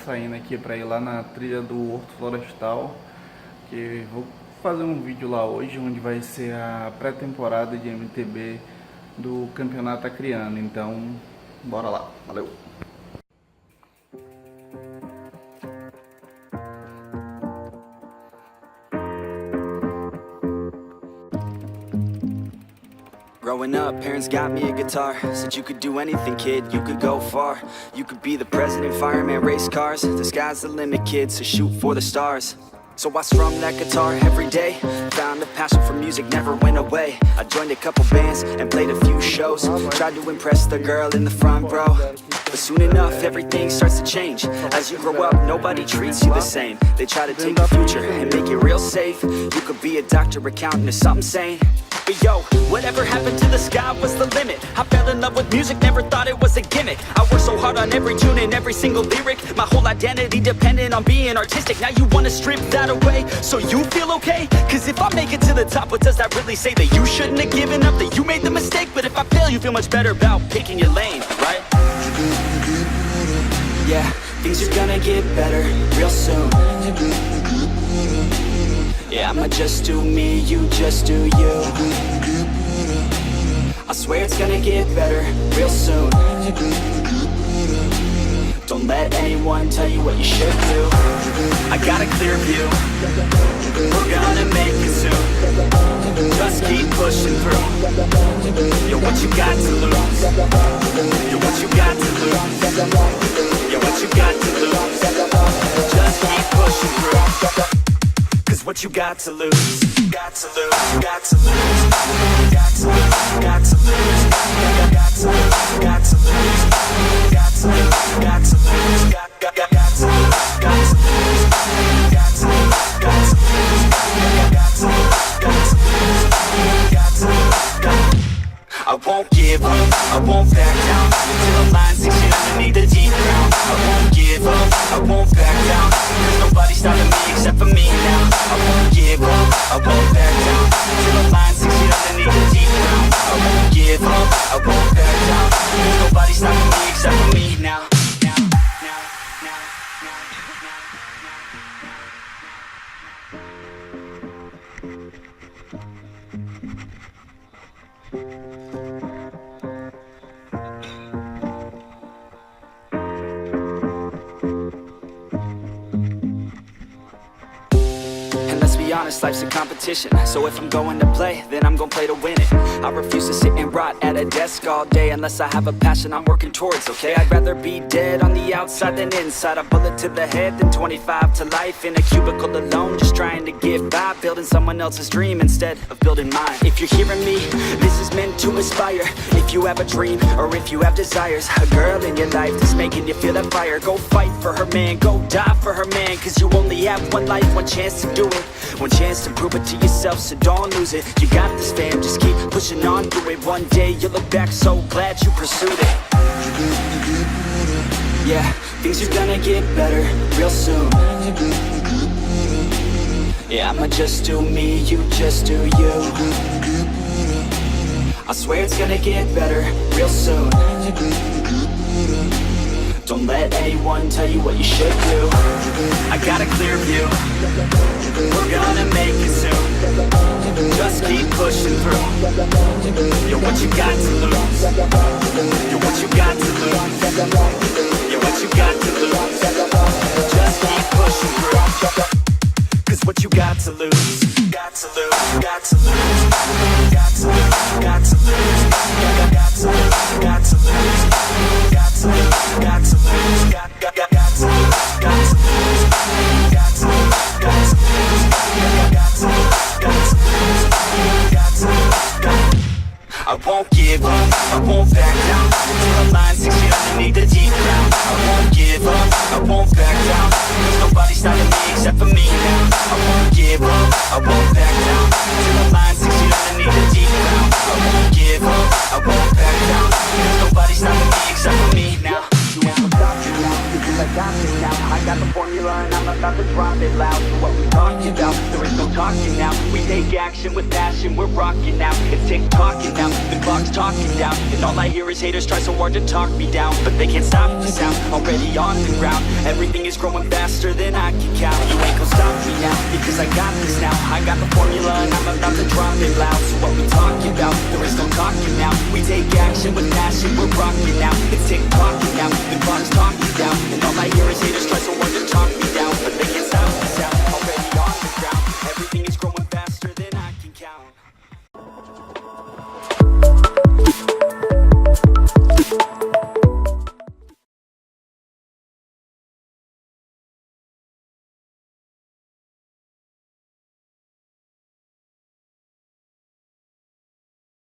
saindo aqui para ir lá na trilha do Horto Florestal, que vou fazer um vídeo lá hoje, onde vai ser a pré-temporada de MTB do campeonato acreano. Então, bora lá, valeu! Growing up, parents got me a guitar. Said you could do anything, kid, you could go far. You could be the president, fireman, race cars. The sky's the limit, kid, so shoot for the stars. So I strummed that guitar every day. Found a passion for music, never went away. I joined a couple bands and played a few shows. Tried to impress the girl in the front row. But soon enough, everything starts to change. As you grow up, nobody treats you the same. They try to take your future and make it real safe. You could be a doctor, accountant, or something sane. But yo, whatever happened to the sky was the limit. I fell in love with music, never thought it was a gimmick. I worked so hard on every tune and every single lyric. My whole identity depended on being artistic. Now you wanna strip that away, so you feel okay? Cause if I make it to the top, what does that really say? That you shouldn't have given up, that you made the mistake? But if I fail, you feel much better about picking your lane, right? Yeah, things are gonna get better real soon. Yeah, I'ma just do me, you just do you. I swear it's gonna get better real soon. Don't let anyone tell you what you should do. I got a clear view, we're gonna make it soon. Just keep pushing through. You're what you got to lose. You're what you got to lose. You're what you got to lose. Just keep pushing through. What you got to lose, got to lose, got to lose, got to lose, got to lose, got to lose, got to lose, got to lose, got to lose, got to lose, got to lose, got to lose, got to lose, got to lose, got to lose. I won't give up, I won't back down till the line 6 feet underneath the deep ground. I won't give up, I won't back down. There's nobody stopping me except for me now. I won't give up, I won't back down till the line 6 feet underneath the deep ground. I won't give up, I won't back down. There's nobody stopping me except for me now. Honest, life's a competition, so if I'm going to play, then I'm gonna play to win it. I refuse to sit and rot at a desk all day unless I have a passion I'm working towards, okay? I'd rather be dead on the outside than inside. A bullet to the head than 25 to life in a cubicle alone, just trying to get by, building someone else's dream instead of building mine. If you're hearing me, this is meant to inspire. If you have a dream, or if you have desires, a girl in your life that's making you feel that fire, go fight for her man, go die for her man. Cause you only have one life, one chance to do it, one chance to prove it to yourself, so don't lose it. You got this, fam, just keep pushing on through it. One day you'll look back so glad you pursued it. Yeah, things are gonna get better real soon. Yeah, I'ma just do me, you just do you. I swear it's gonna get better real soon. Don't let anyone tell you what you should do. I got a clear view, we're gonna make it soon. Just keep pushing through. You're what you got to lose. You're what you got to lose. You're what you got to lose. Just keep pushing through. Cause what you got to lose, got to lose, got to lose, got to lose, got to lose, got to lose, got to lose, got to lose, got to lose, got to lose, got to lose, got to lose, got to lose, got to lose, got to lose. I won't give up, I won't back down till the line 6 feet underneath the deep ground. I won't give up, I won't back down. There's nobody stopping me except for me now. I won't give up, I won't back down till the line 6 feet underneath the deep ground. I won't give up, I won't back down. There's nobody stopping me except for me now. You won't stop you now, because I got this now. I got the formula and I'm about to drop it loud. So what we talking about, there is no talking now. We take action with passion, we're rocking now, it's tick-tocking now, the clock's talking down, and all I hear is haters try so hard to talk me down, but they can't stop the sound, already on the ground, everything is growing faster than I can count, you ain't gon' stop me now, because I got this now, I got the formula and I'm about to drop it loud, so what we talking about, there is no talking now, we take action with passion, we're rocking now, it's tick-tocking now, the clock's talking down, and all I hear is